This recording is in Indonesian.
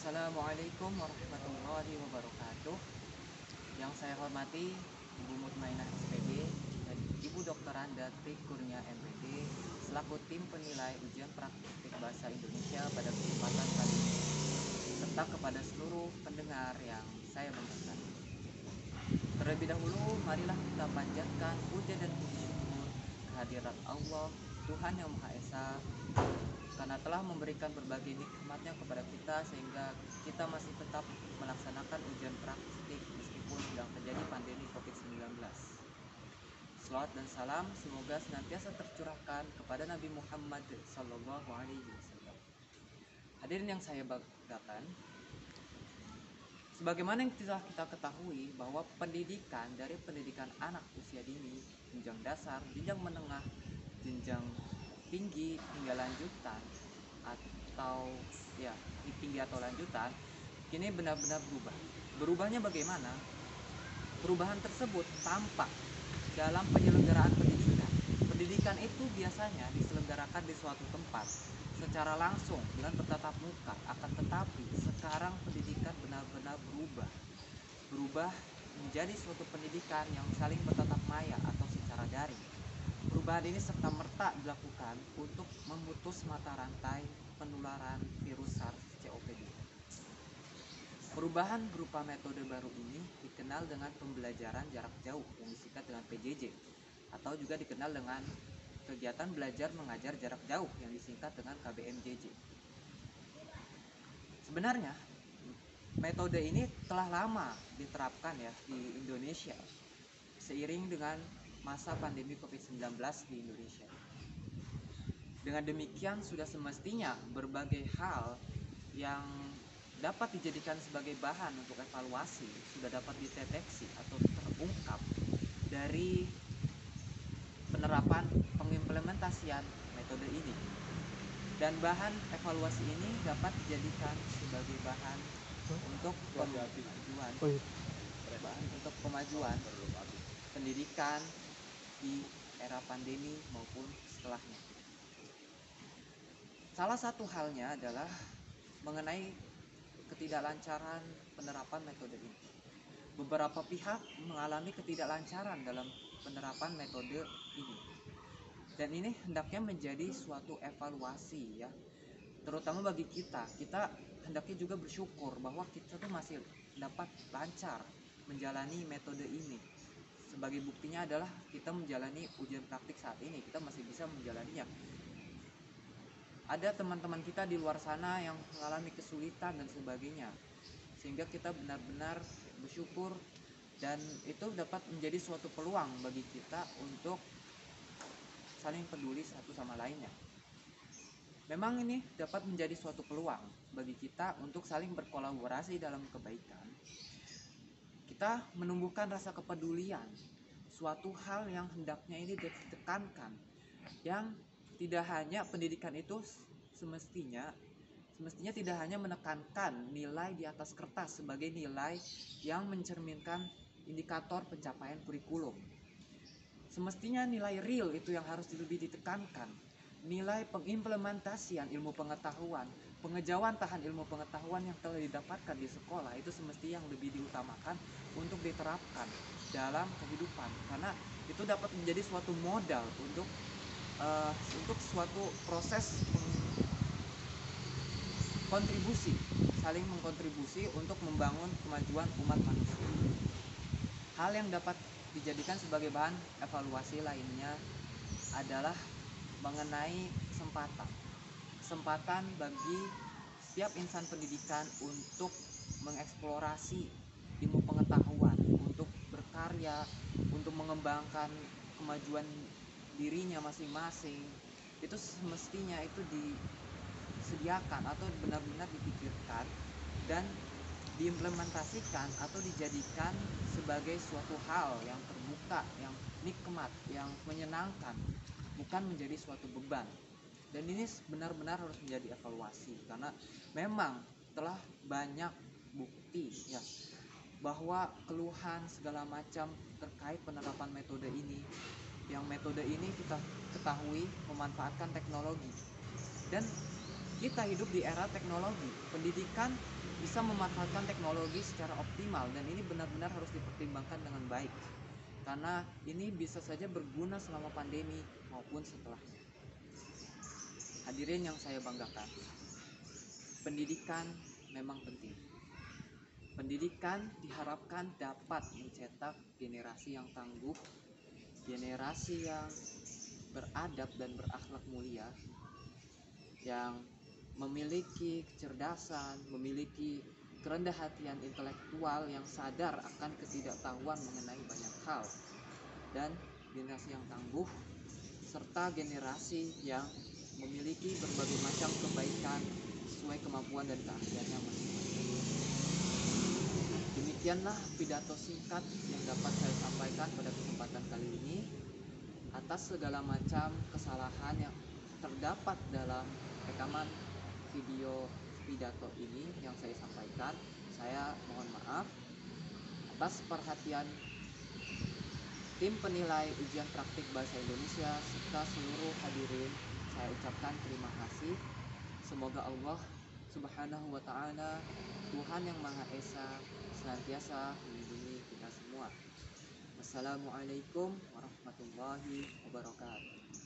Assalamualaikum warahmatullahi wabarakatuh. Yang saya hormati Ibu Mutmainah SPG dan Ibu Dr. Anda Tri Kurnia MPD selaku tim penilai ujian praktik bahasa Indonesia pada kesempatan kali ini, serta kepada seluruh pendengar yang saya banggakan. Terlebih dahulu, marilah kita panjatkan puja dan puji syukur kehadirat Allah, Tuhan yang Maha Esa, karena telah memberikan berbagai nikmatnya kepada kita sehingga kita masih tetap melaksanakan ujian praktik meskipun sedang terjadi pandemi COVID-19. Selawat dan salam semoga senantiasa tercurahkan kepada Nabi Muhammad SAW. Hadirin yang saya banggakan, sebagaimana yang telah kita ketahui bahwa pendidikan dari pendidikan anak usia dini, jenjang dasar, jenjang menengah, jenjang tinggi hingga lanjutan atau tinggi atau lanjutan kini benar-benar berubah. Berubahnya bagaimana? Perubahan tersebut tampak dalam penyelenggaraan pendidikan. Pendidikan itu biasanya diselenggarakan di suatu tempat secara langsung dengan bertatap muka, akan tetapi sekarang pendidikan benar-benar berubah menjadi suatu pendidikan yang saling bertatap maya atau secara daring. Perubahan ini serta-merta dilakukan untuk memutus mata rantai penularan virus SARS-CoV-2. Perubahan berupa metode baru ini dikenal dengan pembelajaran jarak jauh yang disingkat dengan PJJ, atau juga dikenal dengan kegiatan belajar mengajar jarak jauh yang disingkat dengan KBMJJ. Sebenarnya metode ini telah lama diterapkan di Indonesia seiring dengan masa pandemi COVID-19 di Indonesia. Dengan demikian sudah semestinya berbagai hal yang dapat dijadikan sebagai bahan untuk evaluasi sudah dapat dideteksi atau terungkap dari penerapan pengimplementasian metode ini. Dan bahan evaluasi ini dapat dijadikan sebagai bahan untuk kemajuan pendidikan di era pandemi maupun setelahnya. Salah satu halnya adalah mengenai ketidaklancaran penerapan metode ini. Beberapa pihak mengalami ketidaklancaran dalam penerapan metode ini. Dan ini hendaknya menjadi suatu evaluasi terutama bagi kita hendaknya juga bersyukur bahwa kita tuh masih dapat lancar menjalani metode ini. Sebagai buktinya adalah kita menjalani ujian praktik saat ini, kita masih bisa menjalaninya. Ada teman-teman kita di luar sana yang mengalami kesulitan dan sebagainya, sehingga kita benar-benar bersyukur dan itu dapat menjadi suatu peluang bagi kita untuk saling peduli satu sama lainnya. Memang ini dapat menjadi suatu peluang bagi kita untuk saling berkolaborasi dalam kebaikan. Kita menumbuhkan rasa kepedulian, suatu hal yang hendaknya ini ditekankan, yang tidak hanya pendidikan itu semestinya tidak hanya menekankan nilai di atas kertas sebagai nilai yang mencerminkan indikator pencapaian kurikulum. Semestinya nilai real itu yang harus lebih ditekankan. Nilai pengimplementasian ilmu pengetahuan, pengejauhan tahan ilmu pengetahuan yang telah didapatkan di sekolah itu semestinya yang lebih diutamakan untuk diterapkan dalam kehidupan, karena itu dapat menjadi suatu modal untuk suatu proses kontribusi, saling mengkontribusi untuk membangun kemajuan umat manusia. Hal yang dapat dijadikan sebagai bahan evaluasi lainnya adalah mengenai kesempatan bagi setiap insan pendidikan untuk mengeksplorasi ilmu pengetahuan, untuk berkarya, untuk mengembangkan kemajuan dirinya masing-masing. Itu semestinya itu disediakan atau benar-benar dipikirkan dan diimplementasikan atau dijadikan sebagai suatu hal yang terbuka, yang nikmat, yang menyenangkan, bukan menjadi suatu beban. Dan ini benar-benar harus menjadi evaluasi, karena memang telah banyak bukti bahwa keluhan segala macam terkait penerapan metode ini, yang metode ini kita ketahui memanfaatkan teknologi, dan kita hidup di era teknologi. Pendidikan bisa memanfaatkan teknologi secara optimal, dan ini benar-benar harus dipertimbangkan dengan baik, karena ini bisa saja berguna selama pandemi maupun setelahnya. Hadirin yang saya banggakan, pendidikan memang penting. Pendidikan diharapkan dapat mencetak generasi yang tangguh, generasi yang beradab dan berakhlak mulia, yang memiliki kecerdasan, memiliki kerendah hatian intelektual, yang sadar akan ketidaktahuan mengenai banyak hal, dan generasi yang tangguh, serta generasi yang memiliki berbagai macam kebaikan sesuai kemampuan dan keahliannya masing-masing. Demikianlah pidato singkat yang dapat saya sampaikan pada kesempatan kali ini. Atas segala macam kesalahan yang terdapat dalam rekaman video pidato ini yang saya sampaikan, saya mohon maaf. Atas perhatian tim penilai ujian praktik bahasa Indonesia serta seluruh hadirin, saya ucapkan terima kasih. Semoga Allah Subhanahu wa Ta'ala, Tuhan yang Maha Esa, senantiasa melindungi kita semua. Wassalamualaikum warahmatullahi wabarakatuh.